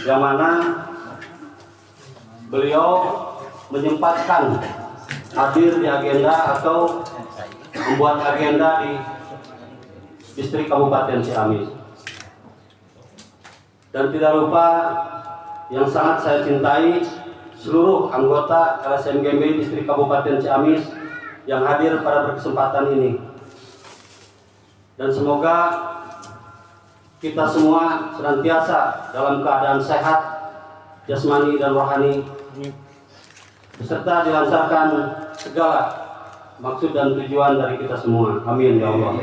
yang mana beliau menyempatkan hadir di agenda atau membuat agenda di distrik Kabupaten Ciamis. Dan tidak lupa yang sangat saya cintai, seluruh anggota LSM GMBI distrik Kabupaten Ciamis yang hadir pada kesempatan ini. Dan semoga kita semua senantiasa dalam keadaan sehat, jasmani dan rohani, beserta dilancarkan segala maksud dan tujuan dari kita semua. Amin ya Allah.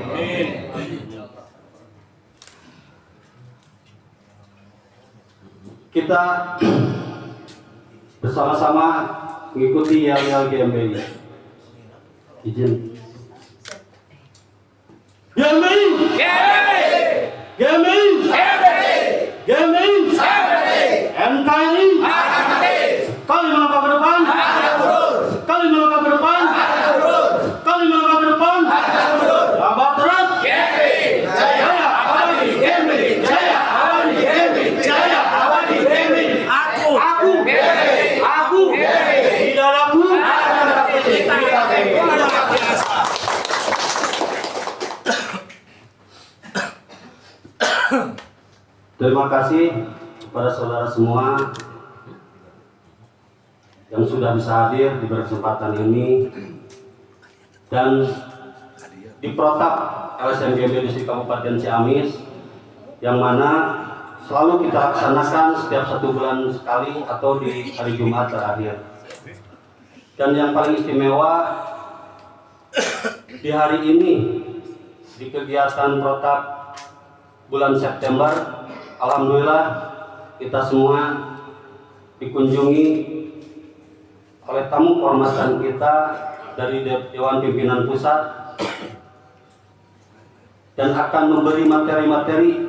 Kita bersama-sama mengikuti yel-yel GMBI. Izin. GMBI! GMBI! GMBI! NKRI! Sekali melangkah ke depan! Sekali melangkah ke depan! Sekali melangkah ke depan! Sahabat terus! Jaya abadi GMBI! Jaya abadi GMBI! Jaya abadi GMBI! Aku tidak laku. Terima kasih kepada saudara semua yang sudah bisa hadir di kesempatan ini dan di protap LSM GMBI di Kabupaten Ciamis, yang mana selalu kita laksanakan setiap 1 bulan sekali atau di hari Jumat terakhir. Dan yang paling istimewa di hari ini, di kegiatan protap bulan September, alhamdulillah kita semua dikunjungi oleh tamu kehormatan kita dari Dewan Pimpinan Pusat dan akan memberi materi-materi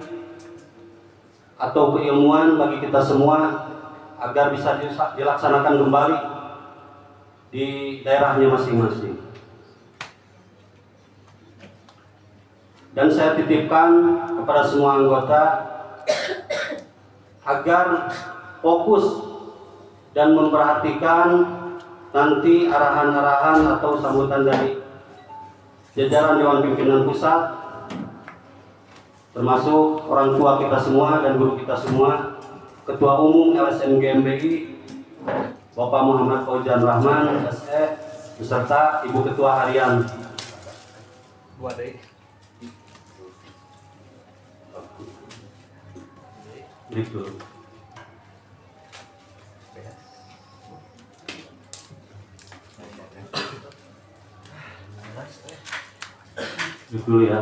atau keilmuan bagi kita semua agar bisa dilaksanakan kembali di daerahnya masing-masing. Dan saya titipkan kepada semua anggota agar fokus dan memperhatikan nanti arahan-arahan atau sambutan dari jajaran Dewan Pimpinan Pusat, termasuk orang tua kita semua dan guru kita semua, Ketua Umum LSM GMBI Bapak Muhammad Fauzan Rahman SE, beserta Ibu Ketua Harian. Berikut. Dulu ya.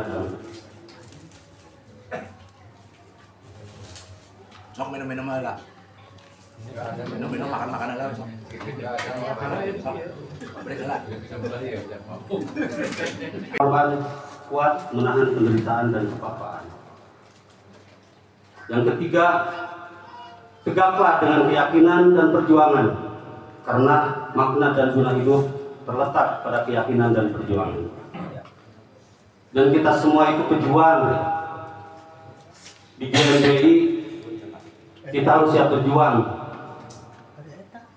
Sok minum-minum aja. Minum-minum makan-makan aja. Sok. Korban kuat menahan penderitaan dan kepapaan. Yang ketiga, tegaklah dengan keyakinan dan perjuangan, karena makna dan guna hidup terletak pada keyakinan dan perjuangan. Dan kita semua itu pejuang. Di GMBI kita harus siap berjuang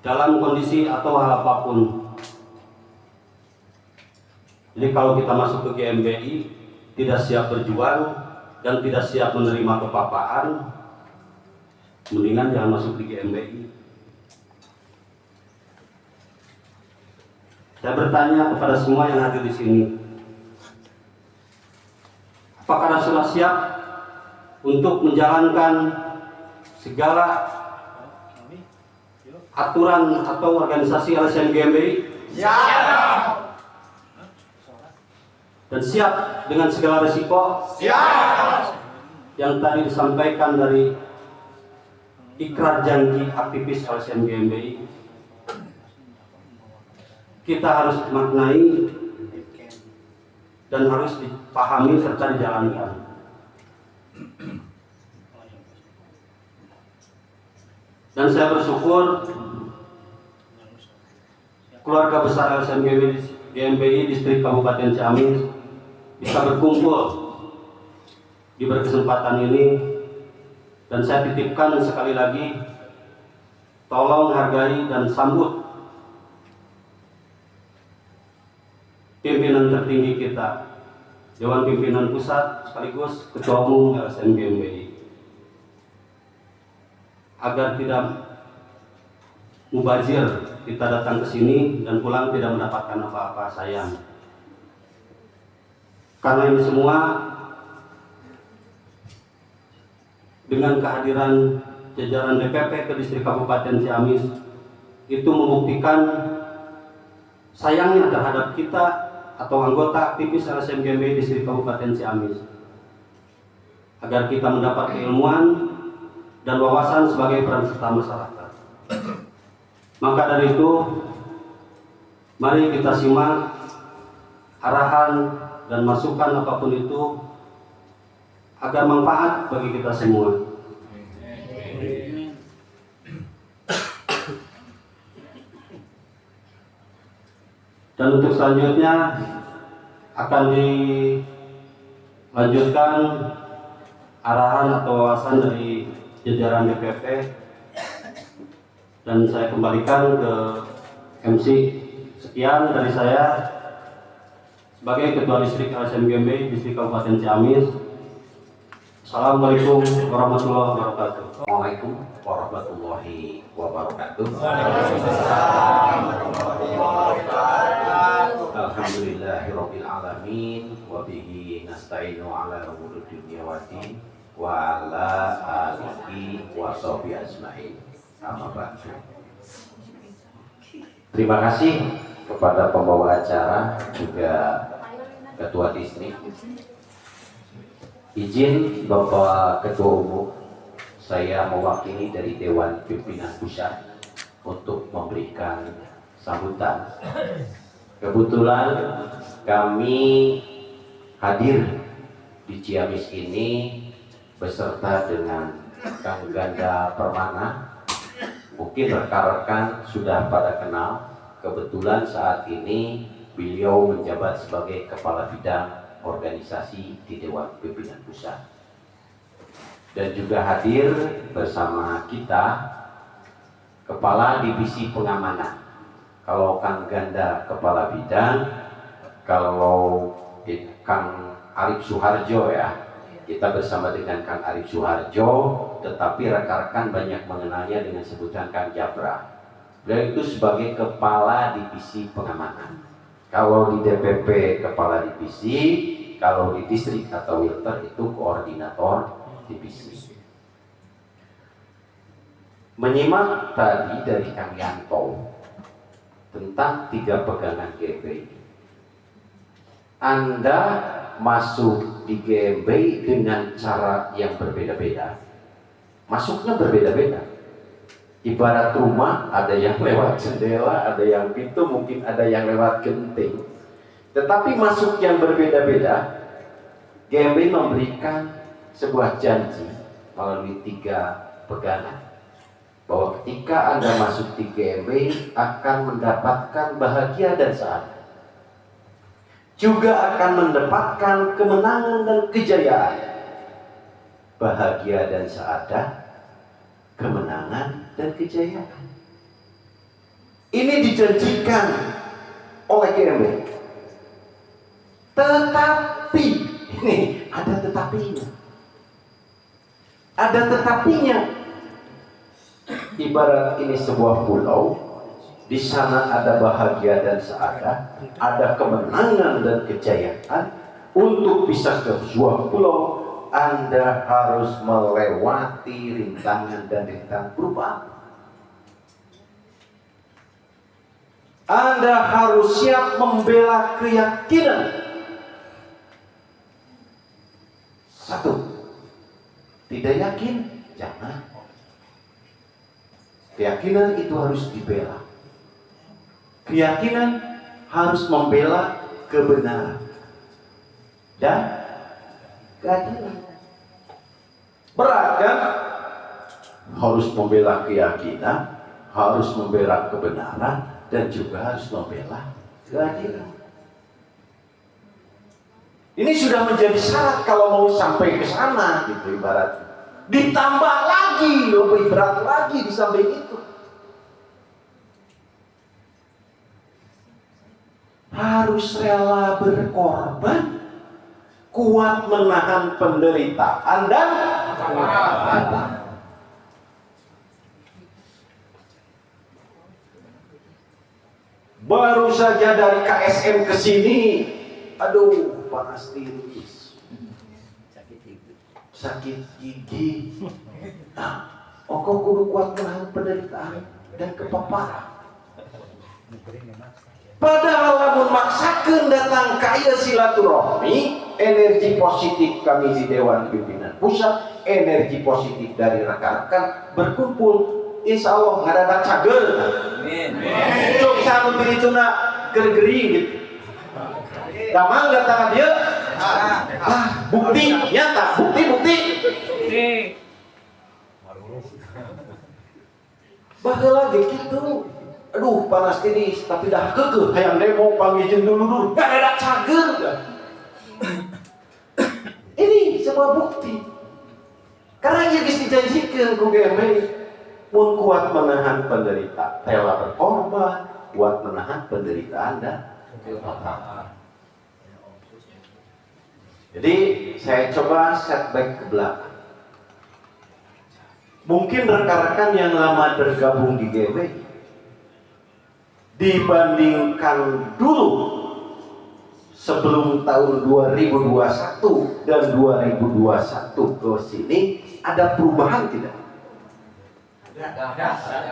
dalam kondisi atau hal apapun. Jadi kalau kita masuk ke GMBI tidak siap berjuang dan tidak siap menerima kepapaan, mendingan jangan masuk di GMBI. Saya bertanya kepada semua yang hadir di sini, apakah sudah siap untuk menjalankan segala aturan atau organisasi LSM GMBI? Siap. Dan siap dengan segala risiko? Siap. Yang tadi disampaikan dari ikrar janji aktivis LSM GMBI, kita harus maknai dan harus dipahami serta dijalankan. Dan saya bersyukur keluarga besar LSM GMBI distrik Kabupaten Ciamis bisa berkumpul di berkesempatan ini Dan saya titipkan sekali lagi, tolong hargai dan sambut pimpinan tertinggi kita, Dewan Pimpinan Pusat sekaligus Ketua Umum LSM GMBI, agar tidak mubazir kita datang ke sini dan pulang tidak mendapatkan apa-apa, sayang. Karena ini semua dengan kehadiran jajaran DPP ke distrik Kabupaten Ciamis itu membuktikan sayangnya terhadap kita atau anggota aktivis LSM GMBI distrik Kabupaten Ciamis, agar kita mendapat keilmuan dan wawasan sebagai peran serta masyarakat. Maka dari itu, mari kita simak arahan dan masukan apapun itu agar manfaat bagi kita semua. Dan untuk selanjutnya akan dilanjutkan arahan atau wawasan dari jajaran DPP, dan saya kembalikan ke MC. Sekian dari saya sebagai Ketua Distrik LSM GMBI Distrik Kabupaten Ciamis. Assalamualaikum warahmatullahi wabarakatuh. Assalamualaikum warahmatullahi wabarakatuh. Alhamdulillahirabbil alamin wa bihi nasta'inu ala umuri dunya waddin wa ala alihi wa sahbihi ajmain. Amma ba'du. Terima kasih kepada pembawa acara juga Ketua Distrik. Izin Bapak Ketua Umum, saya mewakili dari Dewan Pimpinan Pusat untuk memberikan sambutan. Kebetulan kami hadir di Ciamis ini beserta dengan Kang Ganda Permana. Mungkin rekan-rekan sudah pada kenal. Kebetulan saat ini beliau menjabat sebagai Kepala Bidang Organisasi di Dewan Pimpinan Pusat. Dan juga hadir bersama kita Kepala Divisi Pengamanan. Kalau Kang Ganda Kepala Bidang, kalau Kang Arif Suharjo ya, kita bersama dengan Kang Arif Suharjo, tetapi rekan-rekan banyak mengenalnya dengan sebutan Kang Jabra. Beliau itu sebagai Kepala Divisi Pengamanan. Kalau di DPP Kepala Divisi, kalau di distrik atau wilter itu Koordinator Divisi. Menyimak tadi dari Kang Yanto tentang 3 pegangan GMBI. Anda masuk di GMBI dengan cara yang berbeda-beda. Masuknya berbeda-beda. Ibarat rumah, ada yang lewat jendela, ada yang pintu, mungkin ada yang lewat genting. Tetapi masuk yang berbeda-beda, GMBI memberikan sebuah janji melalui 3 pegangan. Bahwa ketika Anda masuk di GMBI akan mendapatkan bahagia dan saadah. Juga akan mendapatkan kemenangan dan kejayaan. Bahagia dan saadah, kemenangan dan kejayaan. Ini dijanjikan oleh GMBI. Tetapi, ini ada tetapinya. Ada tetapinya. Ibarat ini sebuah pulau, di sana ada bahagia dan saadah, ada kemenangan dan kejayaan. Untuk bisa ke sebuah pulau, Anda harus melewati rintangan dan rintangan perubahan. Anda harus siap membela keyakinan. 1. Tidak yakin? Jangan. Keyakinan itu harus dibela. Keyakinan harus membela kebenaran dan keadilan. Berat kan? Harus membela keyakinan, harus membela kebenaran, dan juga harus membela keadilan. Ini sudah menjadi syarat kalau mau sampai ke sana, gitu ibaratnya. Ditambah lagi, lebih berat lagi di samping itu. Harus rela berkorban, kuat menahan penderitaan dan kekuatan. Baru saja dari KSM ke sini, aduh panas tiris, sakit gigi. Kok kudu kuat menahan penderitaan dan kepaparan. Padahal lamun maksakeun datang kaya silaturahmi, energi positif kami di Dewan Pimpinan Pusat, energi positif dari rekan-rekan berkumpul, insya Allah ngadadak cager. Cuk sanu pilituna gergering gitu. Damang datang dia, bukti nyata, bukti. Baheula ge kitu. Aduh panas tiris, tapi dah kekeh hayang demo panggilin dulu gak ada cager dah. Ini sebuah bukti karena ia geus dijanjikeun ku GMI mun kuat menahan penderitaan, rela berkorban, kuat menahan penderitaan dan kepapaan. Jadi saya coba setback ke belakang. Mungkin rekan-rekan yang lama bergabung di GMI dibandingkan dulu sebelum tahun 2021 dan 2021 ke sini ada perubahan tidak?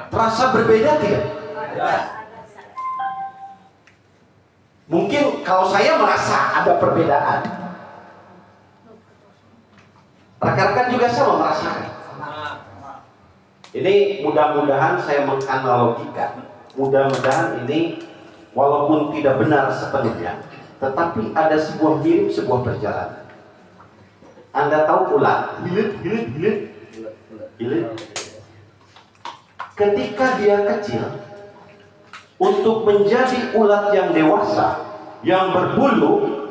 Terasa berbeda tidak? Mungkin kalau saya merasa ada perbedaan, rekan-rekan juga sama merasakan. Ini mudah-mudahan saya menganalogikan. Mudah-mudahan ini walaupun tidak benar sepenuhnya, tetapi ada sebuah mirip sebuah perjalanan. Anda tahu ulat, hilir. Ketika dia kecil, untuk menjadi ulat yang dewasa, yang berbulu,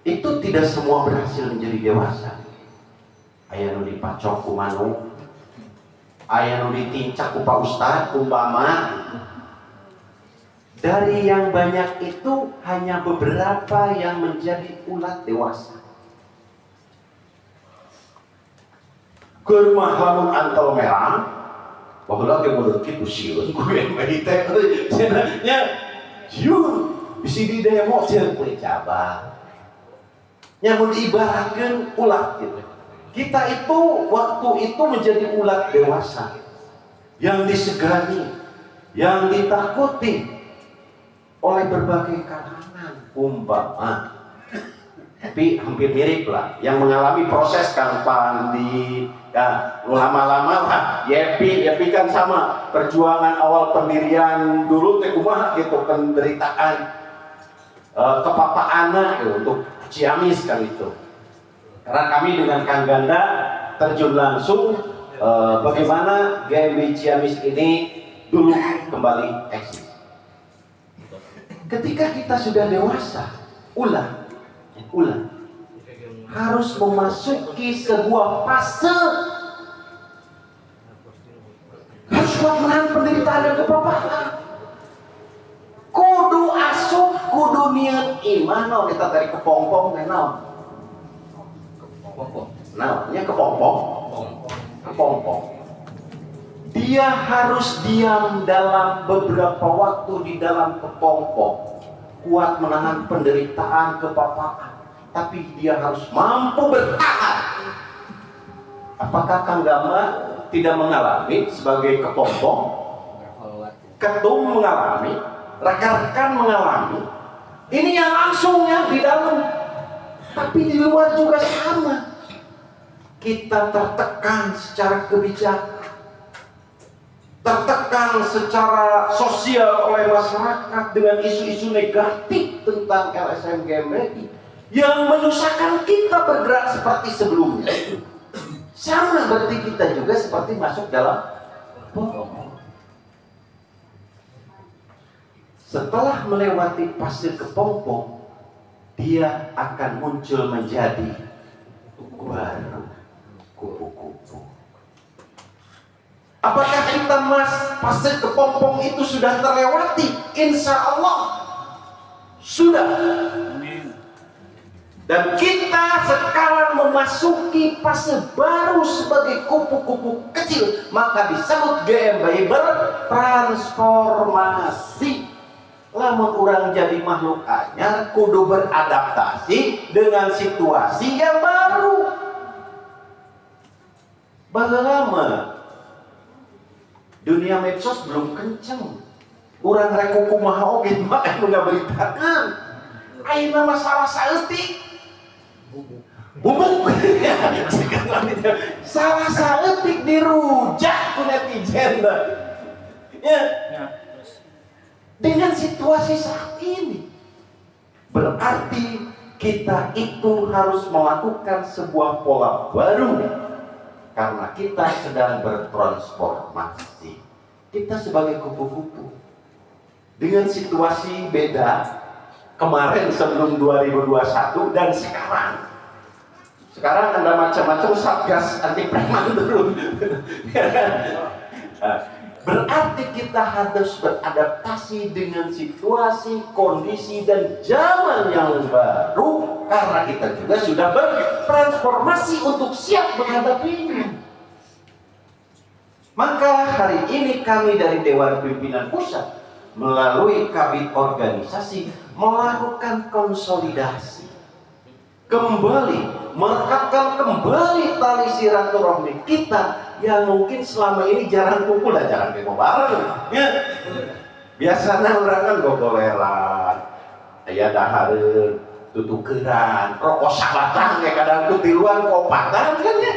itu tidak semua berhasil menjadi dewasa. Aya nu dipacok ku manuk, aya nu ditincak ku Pak Ustad umpama. Dari yang banyak itu hanya beberapa yang menjadi ulat dewasa. Keur mah lamun antol merah, baheula ge model kitu sieun ku GMI teh cenah sieun bisi di demo cenah kulit cabang. Nya mun diibaratkeun ulat gitu. Kita itu waktu itu menjadi ulat dewasa yang disegani, yang ditakuti oleh berbagai kalangan umpama. Tapi hampir mirip lah, yang mengalami proses Kang Pandi, ya lama-lama lah. Yepi kan sama perjuangan awal pendirian dulu teh kumaha gitu penderitaan kepapaana gitu, untuk Ciamis kan itu. Karena kami dengan Kang Ganda terjun langsung bagaimana GMI Ciamis ini dulu kembali eksis. Ketika kita sudah dewasa, ulah harus memasuki sebuah fase, harus kuat menahan penderitaan dan kepapaan. Kudu asup, kudu niat iman, no kita dari kepompong, no. Namanya kepompong. Dia harus diam dalam beberapa waktu di dalam kepompong, kuat menahan penderitaan, kepapaan, tapi dia harus mampu bertahan. Apakah Kang Gama tidak mengalami sebagai kepompong? Ketum mengalami, rekan-rekan mengalami. Ini yang langsungnya di dalam. Tapi di luar juga sama. Kita tertekan secara kebijakan, tertekan secara sosial oleh masyarakat dengan isu-isu negatif tentang LSM GMI yang menyusahkan kita bergerak seperti sebelumnya. Sama berarti kita juga seperti masuk dalam kepompong. Setelah melewati fase kepompong, dia akan muncul menjadi baru. kupu-kupu. Apakah kita fase kepompong itu sudah terlewati? Insya Allah sudah. Dan kita sekarang memasuki fase baru sebagai kupu-kupu kecil, maka disebut GMBI bertransformasi. Lamun orang jadi makhluk anyar kudu beradaptasi dengan situasi yang baru. Bagaimana? Dunia medsos belum kenceng. Urang rek kumaha oge mah anu ngaberitakeun. Ayeuna masalah saeutik. Bubuk. Salah saeutik dirujak ku netizen. Ya. Dengan situasi saat ini berarti kita itu harus melakukan sebuah pola baru karena kita sedang bertransformasi. Kita sebagai kupu-kupu dengan situasi beda kemarin sebelum 2021 dan sekarang ada macam-macam satgas anti preman turun. Berarti kita harus beradaptasi dengan situasi, kondisi, dan zaman yang baru karena kita juga sudah bertransformasi untuk siap menghadapinya. Maka hari ini kami dari Dewan Pimpinan Pusat melalui kabit organisasi melakukan konsolidasi kembali, merekatkan kembali tali silaturahmi kita yang mungkin selama ini jarang kumpul dan jarang ketemu bareng. Ya. Biasanya orang kan gogoleran, aya dahareun, tutukeran, rokok sabatang kayak kadang kutiluan kopatan kan ya.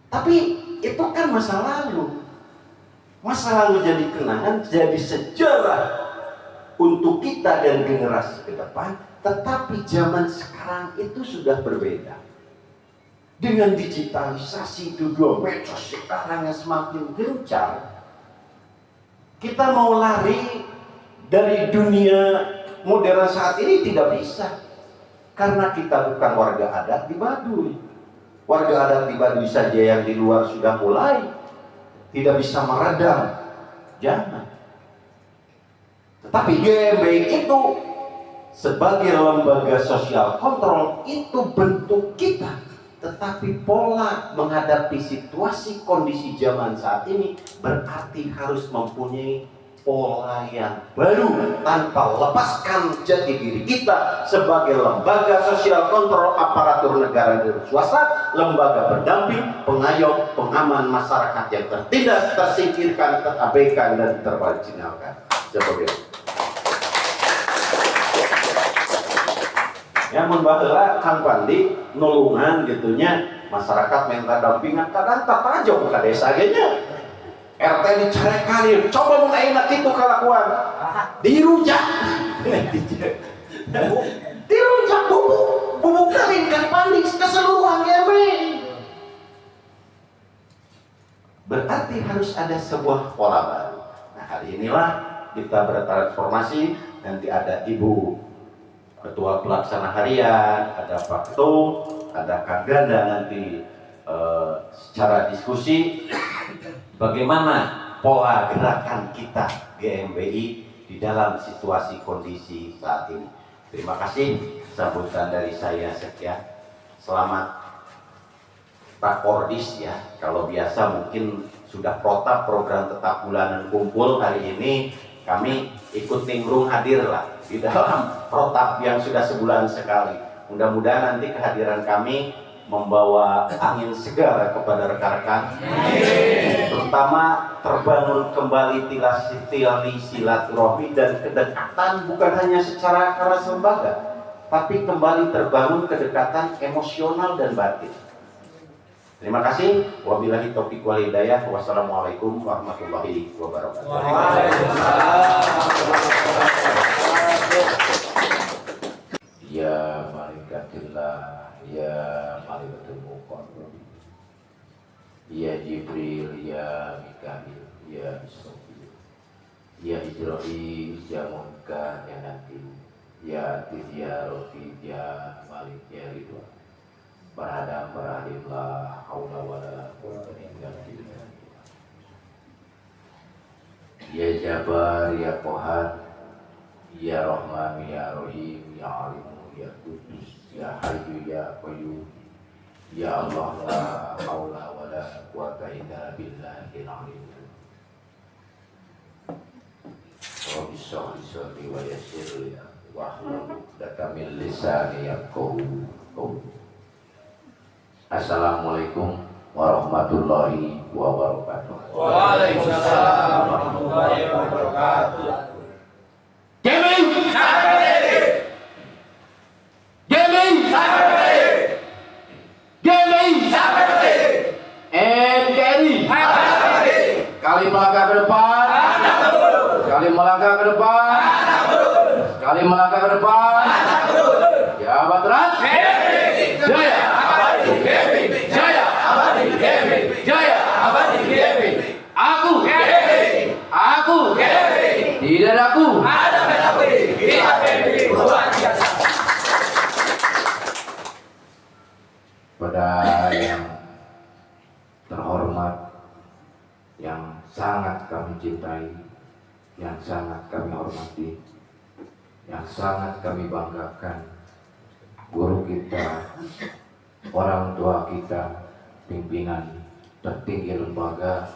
Tapi itu kan masa lalu. Masa lalu jadi kenangan, jadi sejarah untuk kita dan generasi ke depan. Tetapi zaman sekarang itu sudah berbeda. Dengan digitalisasi dunia medsos sekarang yang semakin gencar, kita mau lari dari dunia modern saat ini tidak bisa. Karena kita bukan warga adat di Baduy. Warga adat di Baduy saja yang di luar sudah mulai tidak bisa meredam. Jangan. Tetapi GMBI itu sebagai lembaga sosial kontrol itu bentuk kita. Tetapi pola menghadapi situasi kondisi zaman saat ini berarti harus mempunyai pola yang baru tanpa lepaskan jati diri kita sebagai lembaga sosial kontrol aparatur negara dan swasta, lembaga pendamping, pengayom, pengaman masyarakat yang tertindas, tersingkirkan, terabaikan, dan termarginalkan. Seperti itu. Yang membaheula Kang Pandi nulungan gitunya masyarakat minta dampingan kadang tak tajong ke desa genya. RT dicarekan, coba mun ayeuna kitu kalakuan. Dirujak. Dirujak bubuk kering Kang Pandi keseluruhan GMBI. Berarti harus ada sebuah pola baru. Nah, hari inilah kita bertransformasi, nanti ada Ibu Ketua Pelaksana Harian, ada Pak Ketum, ada Kang Ganda nanti secara diskusi bagaimana pola gerakan kita GMBI di dalam situasi kondisi saat ini. Terima kasih sambutan dari saya sekian. Selamat Rakordis ya. Kalau biasa mungkin sudah protap program tetap bulanan kumpul, hari ini kami ikut nimbrung hadir lah di dalam protap yang sudah sebulan sekali. Mudah-mudahan nanti kehadiran kami membawa angin segar kepada rekan-rekan, terutama terbangun kembali tali silaturahmi dan kedekatan bukan hanya secara keras lembaga, tapi kembali terbangun kedekatan emosional dan batin. Terima kasih. Wabillahi taufiq wal hidayah. Wassalamualaikum warahmatullahi wabarakatuh. Ya malaikatillah, ya malaikatul muqarrab, ya Jibril, ya Mikail, ya Israfil, ya Israil, ya Munkar, ya Nabi, ya Atif, ya Rafi, ya Malik, ya Ridwan. Berhadap beradim la haula wala quwwata illa billah. Ya Jabar ya Qahar, ya Rahman ya Rahim, ya Alim ya Qudus, ya Hayyu ya Qayyum, ya Allah la haula wala quwwata illa billahil aliyyil azim. Rabbi shrah li sadri wa yassir li amri wahlul 'uqdatam min lisani yafqahu qawli. Assalamualaikum warahmatullahi wabarakatuh. Waalaikumsalam warahmatullahi wabarakatuh. Gaming! Gaming! Gaming! NKRI! Kali melangkah ke depan. Kali melangkah ke depan. Kali melangkah ke depan. Jabat erat. Jaya! Jaya! Jaya! Aku di dadaku pada yang terhormat, yang sangat kami cintai, yang sangat kami hormati, yang sangat kami banggakan, guru kita, orang tua kita, pimpinan tertinggi lembaga,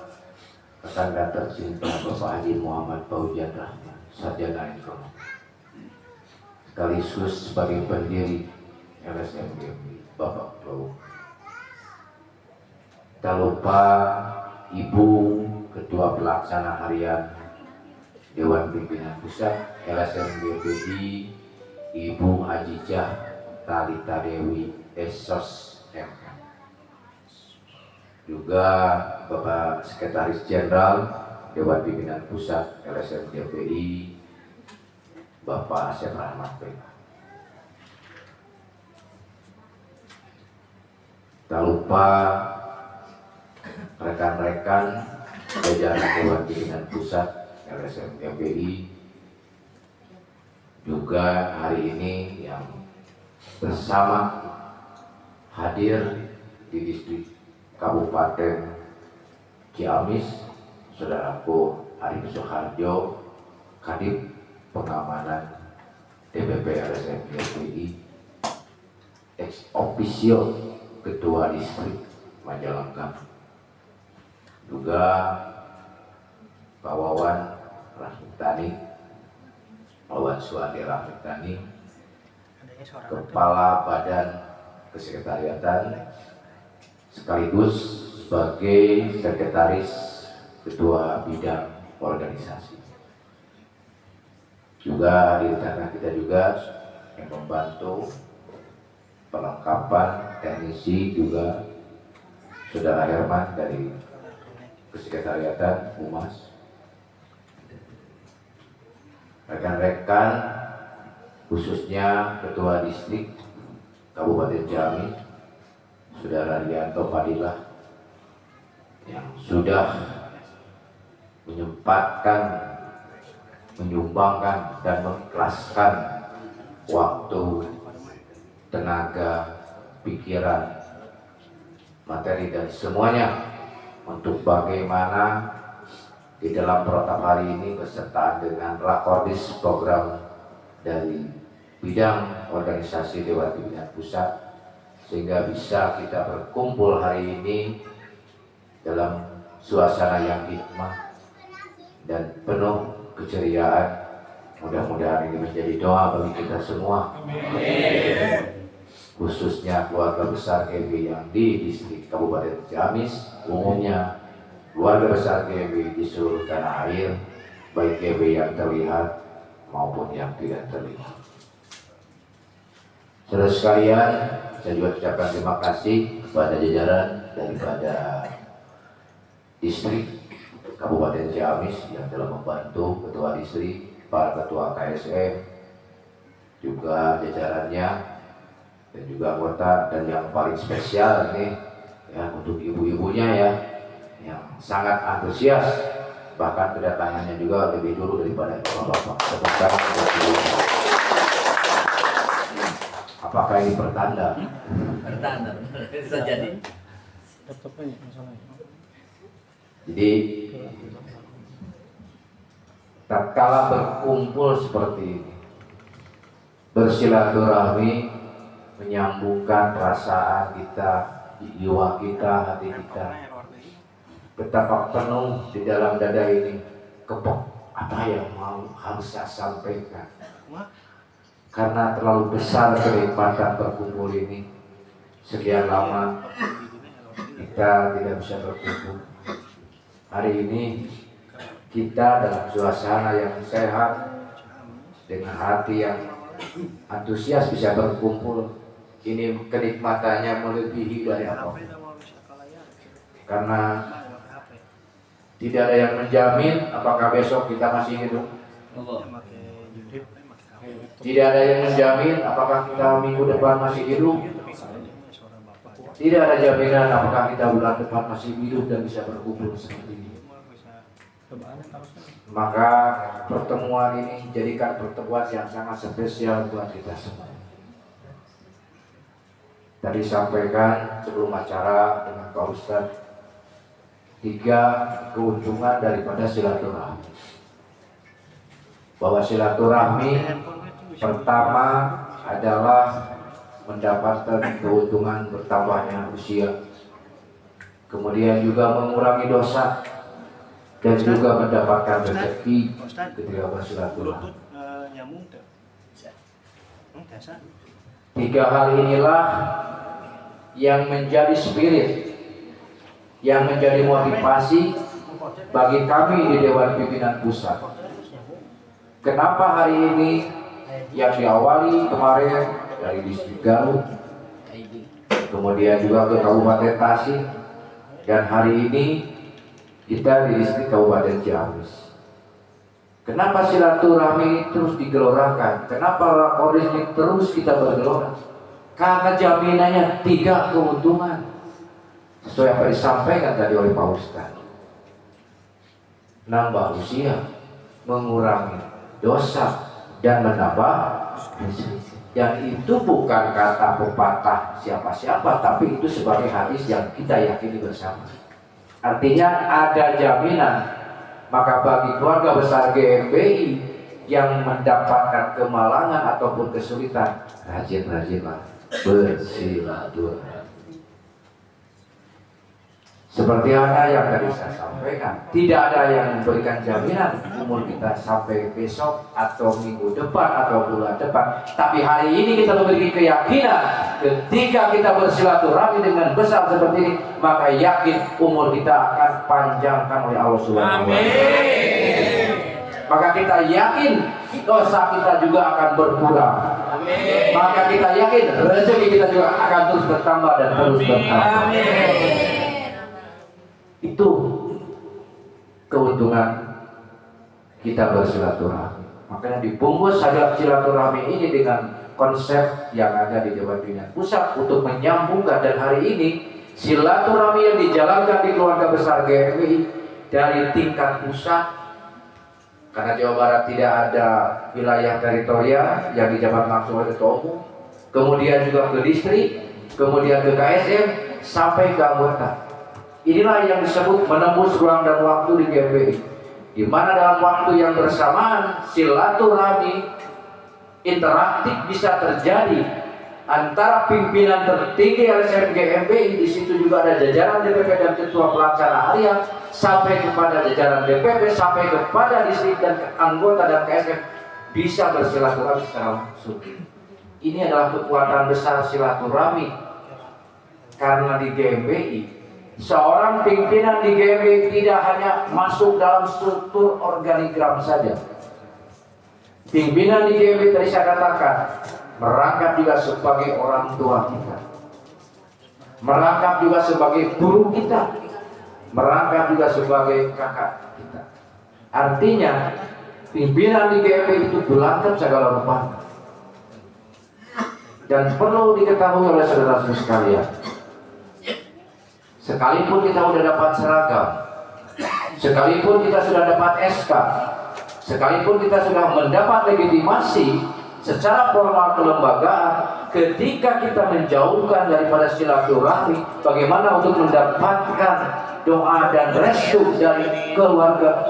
tetangga tercinta Bapak Haji Muhammad Fauzian Rahman, Sarjana Ekonomi, sekaligus sebagai pendiri LSM GMI, Bapak Ketua. Tak lupa Ibu Ketua Pelaksana Harian Dewan Pimpinan Pusat LSM GPI, Ibu Ajijah Talita Dewi Esos MK. Juga Bapak Sekretaris Jenderal Dewan Pimpinan Pusat LSM GPI, Bapak Asyaf Rahmat PK. Tak lupa rekan-rekan jajaran Dewan Pimpinan Pusat LSM GPI, juga hari ini yang bersama hadir di distrik Kabupaten Ciamis, saudaraku Arif Soeharjo, Kadip Pengamanan DPP LSM GPI, ex officio Ketua Distrik Majalengka, juga Pak Wawan Rahmitani, Wawan Suwandi Rahmitani, Kepala Badan Kesekretariatan, sekaligus sebagai Sekretaris Ketua Bidang Organisasi. Juga di tengah kita juga yang membantu perlengkapan teknisi, juga Saudara Herman dari Kesekretariatan Humas, rekan-rekan khususnya Ketua Distrik Kabupaten Ciamis, Saudara Rianto Fadilah, yang sudah menyumbangkan dan mengikhlaskan waktu, tenaga, pikiran, materi dan semuanya untuk bagaimana di dalam protap hari ini beserta dengan Rakordis program dari bidang organisasi Dewan Pimpinan Pusat, sehingga bisa kita berkumpul hari ini dalam suasana yang hikmah dan penuh keceriaan. Mudah-mudahan ini menjadi doa bagi kita semua. Amin. Khususnya keluarga besar GB yang di distrik Kabupaten Ciamis, umumnya keluarga besar GB di seluruh tanah air, baik GB yang terlihat maupun yang tidak terlihat. Saudara sekalian, saya juga ucapkan terima kasih kepada jajaran daripada distrik Kabupaten Ciamis yang telah membantu Ketua Distrik, para Ketua KSM, juga jajarannya, dan juga anggota, dan yang paling spesial ini ya untuk ibu-ibunya ya, yang sangat antusias, bahkan kedatangannya juga lebih dulu daripada bapak-bapak. Apakah ini pertanda? Bertanda, bisa jadi. Jadi tatkala berkumpul seperti ini, bersilaturahmi, menyambungkan perasaan kita, jiwa kita, hati kita, betapa penuh di dalam dada ini kepok apa yang harus saya sampaikan, karena terlalu besar kenikmatan berkumpul ini. Sekian lama kita tidak bisa berkumpul. Hari ini kita dalam suasana yang sehat, dengan hati yang antusias bisa berkumpul. Ini kenikmatannya melebihi dari apa? Karena tidak ada yang menjamin apakah besok kita masih hidup. Tidak ada yang menjamin apakah kita minggu depan masih hidup. Tidak ada jaminan apakah kita bulan depan masih hidup dan bisa berkumpul seperti ini. Maka pertemuan ini jadikan pertemuan yang sangat spesial buat kita semua. Tadi sampaikan sebelum acara dengan Pak Ustadz 3 keuntungan daripada silaturahmi. Bahwa silaturahmi pertama adalah mendapatkan keuntungan bertambahnya usia, kemudian juga mengurangi dosa, dan juga mendapatkan rezeki ketika bersilaturahmi. 3 hal inilah yang menjadi spirit, yang menjadi motivasi bagi kami di Dewan Pimpinan Pusat. Kenapa hari ini yang diawali kemarin dari distrik Garut, kemudian juga ke Kabupaten Tasik, dan hari ini kita di distrik Kabupaten Ciamis. Kenapa silaturahmi terus digelorakan? Kenapa rakornis ini terus kita bergelora? Karena jaminannya 3 keuntungan. Sesuai apa disampaikan tadi oleh Pak Ustadz. Nambah usia, mengurangi dosa, dan menambah rezeki. Yang itu bukan kata pepatah siapa-siapa, tapi itu sebagai hadis yang kita yakini bersama. Artinya ada jaminan. Maka bagi keluarga besar GMBI yang mendapatkan kemalangan ataupun kesulitan, rajin-rajinlah bersilaturahmi. Seperti apa yang tadi saya sampaikan, tidak ada yang memberikan jaminan umur kita sampai besok atau minggu depan atau bulan depan. Tapi hari ini kita memiliki keyakinan ketika kita bersilaturahmi dengan besar seperti ini, maka yakin umur kita akan panjangkan oleh Allah Subhanahu wa Ta'ala. Maka kita yakin dosa kita juga akan berkurang. Maka kita yakin rezeki kita juga akan terus bertambah dan terus bertambah. Itu keuntungan kita bersilaturahmi. Makanya dibungkus hadap silaturahmi ini dengan konsep yang ada di Dewan Pimpinan Pusat untuk menyambungkan. Dan hari ini silaturahmi yang dijalankan di keluarga besar GMBI dari tingkat pusat, karena Jawa Barat tidak ada wilayah teritorial yang dijabat langsung oleh Ketua Umum, kemudian juga ke distrik, kemudian ke KSM, sampai ke anggota. Inilah yang disebut menembus ruang dan waktu di GMBI, di mana dalam waktu yang bersamaan silaturahmi interaktif bisa terjadi antara pimpinan tertinggi LSM GMBI. Di situ juga ada jajaran DPP dan ketua pelaksana harian, sampai kepada jajaran DPP, sampai kepada distrik dan anggota dan KSM bisa bersilaturahmi secara langsung. Ini adalah kekuatan besar silaturahmi, karena di GMBI seorang pimpinan di GMBI tidak hanya masuk dalam struktur organigram saja. Pimpinan di GMBI tadi saya katakan merangkap juga sebagai orang tua kita, merangkap juga sebagai guru kita, merangkap juga sebagai kakak kita. Artinya pimpinan di GMBI itu berlengkap segala rupa. Dan perlu diketahui oleh saudara-saudara sekalian, sekalipun kita sudah dapat seragam, sekalipun kita sudah dapat SK, sekalipun kita sudah mendapat legitimasi secara formal kelembagaan, ketika kita menjauhkan daripada silaturahmi, bagaimana untuk mendapatkan doa dan restu dari keluarga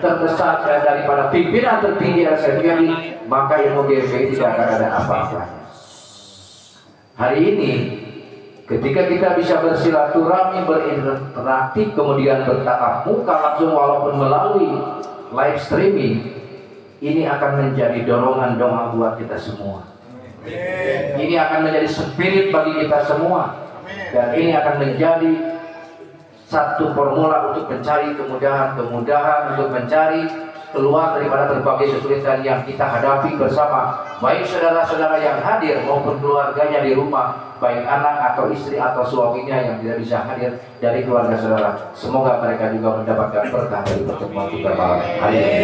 terbesar daripada pimpinan tertinggi LSMGMI, maka ilmu GMBI tidak akan ada apa-apanya. Hari ini ketika kita bisa bersilaturahmi, berinteraksi, kemudian bertatap muka langsung walaupun melalui live streaming, ini akan menjadi dorongan doa buat kita semua. Ini akan menjadi spirit bagi kita semua, dan ini akan menjadi satu formula untuk mencari kemudahan, untuk mencari keluar daripada berbagai kesulitan yang kita hadapi bersama, baik saudara-saudara yang hadir maupun keluarganya di rumah, baik anak atau istri atau suaminya yang tidak bisa hadir dari keluarga saudara. Semoga mereka juga mendapatkan berkah dari pertemuan kita malam hari ini.